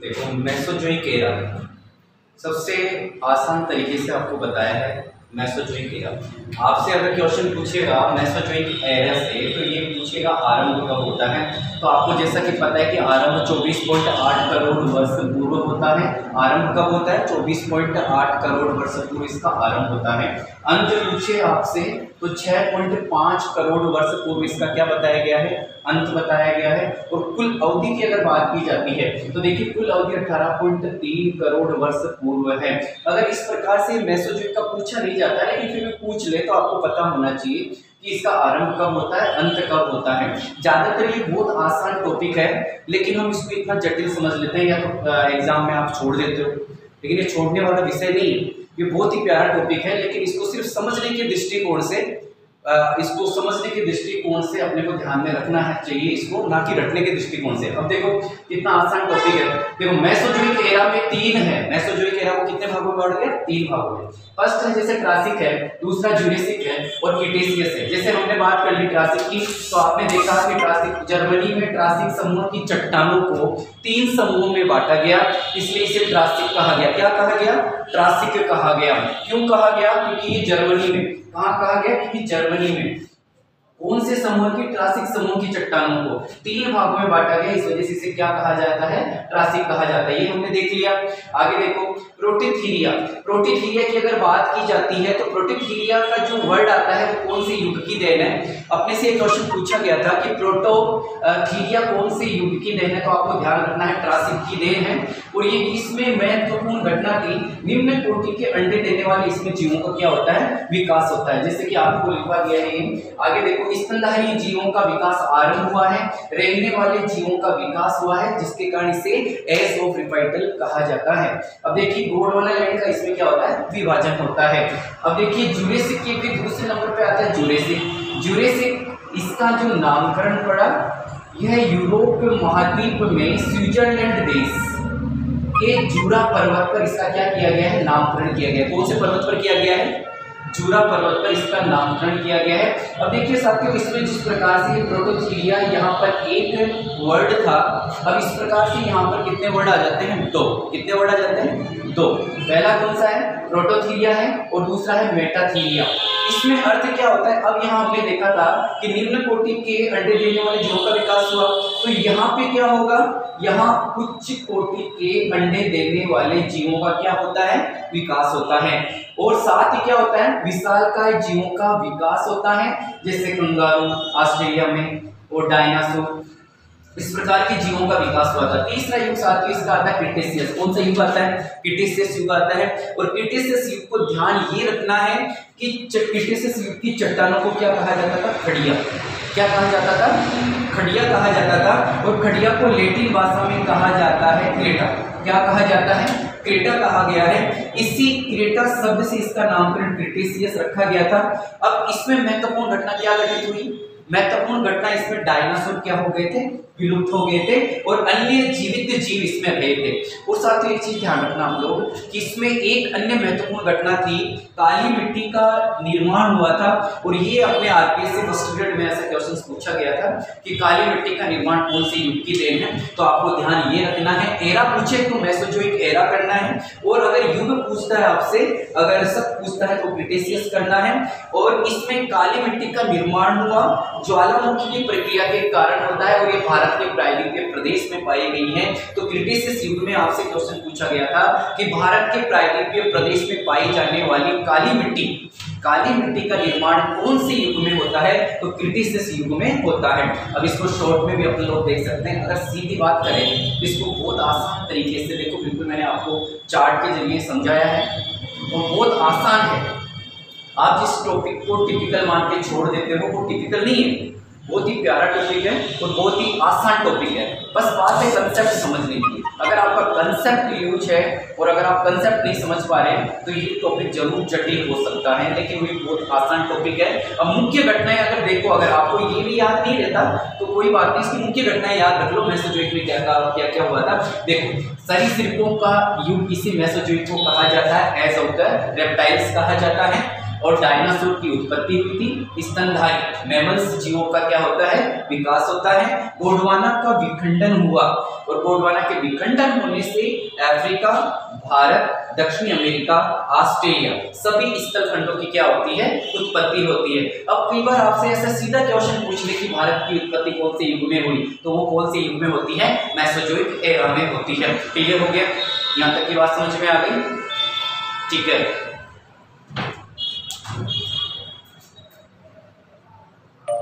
देखो Mesozoic era सबसे आसान तरीके से आपको बताया है। मेसोजोइक एरा आपसे अगर क्वेश्चन पूछेगा मेसोजोइक एरा से तो ये पूछेगा आरंभ कब होता है। तो आपको जैसा कि पता है कि आरंभ 24.8 करोड़ वर्ष पूर्व होता है। आरंभ कब होता है? 24.8 करोड़ वर्ष पूर्व इसका आरंभ होता है। अंत पूछे आपसे तो 6.5 करोड़ वर्ष पूर्व इसका क्या बताया गया है? अंत बताया गया है। और कुल अवधि की अगर बात की जाती है तो देखिए कुल अवधि 18.3 करोड़ वर्ष पूर्व है। अगर इस प्रकार से मेसोजोइक का पूछा नहीं जाता है लेकिन फिर भी पूछ ले तो आपको पता होना चाहिए कि इसका आरंभ कब होता है, अंत कब होता है। ज्यादातर ये बहुत आसान टॉपिक है लेकिन हम इसको इतना जटिल समझ लेते हैं या तो एग्जाम में आप छोड़ देते हो, लेकिन ये छोड़ने वाला विषय नहीं है। ये बहुत ही प्यारा टॉपिक है लेकिन इसको सिर्फ समझने के दृष्टिकोण से अपने को ध्यान में रखना है चाहिए इसको, ना कि रटने के दृष्टिकोण से। अब देखो कितना आसान टॉपिक है। देखो मेसोजोइक एरा में 3 है। मेसोजोइक एरा को कितने भागों में बांट दिया? 3 भागों में। फर्स्ट है जैसे ट्रासिक है, दूसरा ज्यूरेसिक है और क्रीटेशियस है। जैसे हमने बात कर ली ट्रासिक की तो आपने देखा कि ट्रासिक जर्मनी में ट्रासिक समूह की चट्टानों को 3 समूहों में बांटा गया, इसलिए इसे ट्रासिक कहा गया। क्या कहा गया? ट्रासिक कहा गया। क्यों कहा गया? क्योंकि ये जर्मनी में, कहाँ कहा गया? क्योंकि जर्मनी में कौन से समूह की? ट्रासिक समूह की चट्टानों को 3 भागों में बांटा गया, इस वजह से इसे क्या कहा जाता है? ट्रासिक कहा जाता है। ये हमने देख लिया। आगे देखो प्रोटीथीरिया। प्रोटीथीरिया की अगर बात की जाती है तो प्रोटीथीरिया का जो वर्ड आता है वो कौन से युग की देन है? अपने से एक क्वेश्चन पूछा गया था कि प्रोटोथीरिया कौन से युग की देन है, तो आपको ध्यान रखना है ट्रासिक की देन है। और ये इसमें महत्वपूर्ण घटना थी, निम्न कोटि के अंडे देने वाले इसमें जीवों का क्या होता है? विकास होता है। जैसे कि आपको लिखा गया है। आगे देखो स्तनधारी जीवों का विकास आरंभ हुआ है, रेंगने वाले जीवों का विकास हुआ है, जिसके कारण इसे एज ऑफ रिपाइटल कहा जाता है। अब देखिए गोंडवाना लैंड का इसमें क्या होता है? विभाजन होता है। अब देखिए ज्यूरेसिक के भी दूसरे नंबर पे आता है ज्यूरेसिक। ज्यूरेसिक इसका जो नामकरण पड़ा यह यूरोप महाद्वीप में स्विट्जरलैंड देश के जूरा पर्वत पर इसका क्या किया गया है? नामकरण किया गया है। कौन से पर्वत पर किया गया है? जूरा पर्वत पर इसका नामकरण किया गया है। अब देखिए साथियों इसमें जिस प्रकार से प्रोटोथीरिया यहाँ पर एक वर्ड था, अब इस प्रकार से यहाँ पर कितने वर्ड आ जाते हैं? 2। कितने वर्ड आ जाते हैं? 2। पहला कौन सा है? प्रोटोथीरिया है और दूसरा है मेटाथीरिया। इसमें अर्थ क्या होता है? अब यहाँ हमने देखा था कि निम्न कोटि के अंडे देने वाले जीवों का विकास हुआ, तो यहाँ पे क्या होगा? यहाँ उच्च कोटि के अंडे देने वाले जीवों का क्या होता है? विकास होता है। और साथ ही क्या होता है? विशालकाय जीवों का विकास होता है, जैसे कंगारू ऑस्ट्रेलिया में और डायनासोर, इस प्रकार के जीवों का विकास हुआ था। तीसरा युग साथियों इसका आता है क्रीटेशियस। कौन सा युग आता है? क्रीटेशियस युग आता है। और क्रीटेशियस युग को ध्यान ये रखना है कि क्रीटेशियस युग की चट्टानों को क्या कहा जाता था? खड़िया। क्या कहा जाता था? खड़िया कहा जाता था। और खड़िया को लैटिन भाषा में कहा जाता है क्रेटा। क्या कहा जाता है? क्रेटा कहा गया है। इसी क्रेटा शब्द से इसका नामकरण क्रीटेशियस रखा गया था। अब इसमें महत्वपूर्ण घटना क्या घटित हुई? महत्वपूर्ण घटना इसमें डायनासोर क्या हो गए थे? विलुप्त हो गए थे और अन्य जीवित जीव इसमें रहे थे। और साथ ही एक चीज ध्यान रखना हम लोग कि इसमें एक अन्य महत्वपूर्ण घटना थी, काली मिट्टी का निर्माण हुआ था। और ये अपने आरपीएस से फर्स्ट ग्रेड में ऐसा क्वेश्चन पूछा गया था कि काली मिट्टी का निर्माण कौन से युग की देन है, तो आपको ध्यान ये रखना है। एरा पूछे तो मेसोजोइक एरा करना है, और अगर युग पूछता है आपसे, अगर सब पूछता है तो क्रीटेशियस करना है। और इसमें काली मिट्टी का निर्माण हुआ ज्वालामुखी की प्रक्रिया के कारण होता है और ये भारत के प्रायद्वीपीय प्रदेश में पाई गई है। तो क्रीटेशियस युग में आपसे क्वेश्चन पूछा गया था कि भारत के प्रायद्वीपीय प्रदेश में पाई जाने वाली काली मिट्टी का निर्माण कौन से युग में होता है? तो क्रीटेशियस युग में होता है। अब इसको शॉर्ट में भी अपन लोग देख सकते हैं। अगर सीधी बात करें इसको बहुत आसान तरीके से देखो, बिल्कुल मैंने आपको चार्ट के जरिए समझाया है और बहुत आसान है। आप जिस टॉपिक को टिपिकल मान के छोड़ देते हो वो टिपिकल नहीं है, बहुत ही प्यारा टॉपिक है और बहुत ही आसान टॉपिक है। बस बात है कंसेप्ट समझने की। अगर आपका कंसेप्ट यूज है और अगर आप कंसेप्ट नहीं समझ पा रहे हैं तो ये टॉपिक जरूर जटिल हो सकता है, लेकिन ये बहुत आसान टॉपिक है। अब मुख्य घटनाएं अगर देखो, अगर आपको ये भी याद नहीं रहता तो कोई बात नहीं, इसकी मुख्य घटनाएं याद रख लो। मेसोजोइक में क्या हुआ था देखो। सरीसृपों का युग इसी मेसोजोइक को कहा जाता है, एज ऑफ द रेप्टाइल्स कहा जाता है। और डायनासोर की उत्पत्ति हुई थी। स्तनधारी मैमल्स जीवों का क्या होता है, विकास होता है। गोंडवाना का विखंडन हुआ और गोंडवाना के विखंडन होने से अफ्रीका, भारत, दक्षिणी अमेरिका, ऑस्ट्रेलिया सभी स्थल खंडों की क्या होती है, उत्पत्ति होती है। अब कई बार आपसे ऐसा सीधा क्वेश्चन पूछ ले कि भारत की उत्पत्ति कौन से युग में हुई, तो वो कौन से युग में होती है, मेसोजोइक एरा में होती है। क्लियर हो गया, यहाँ तक की बात समझ में आ गई? ठीक है।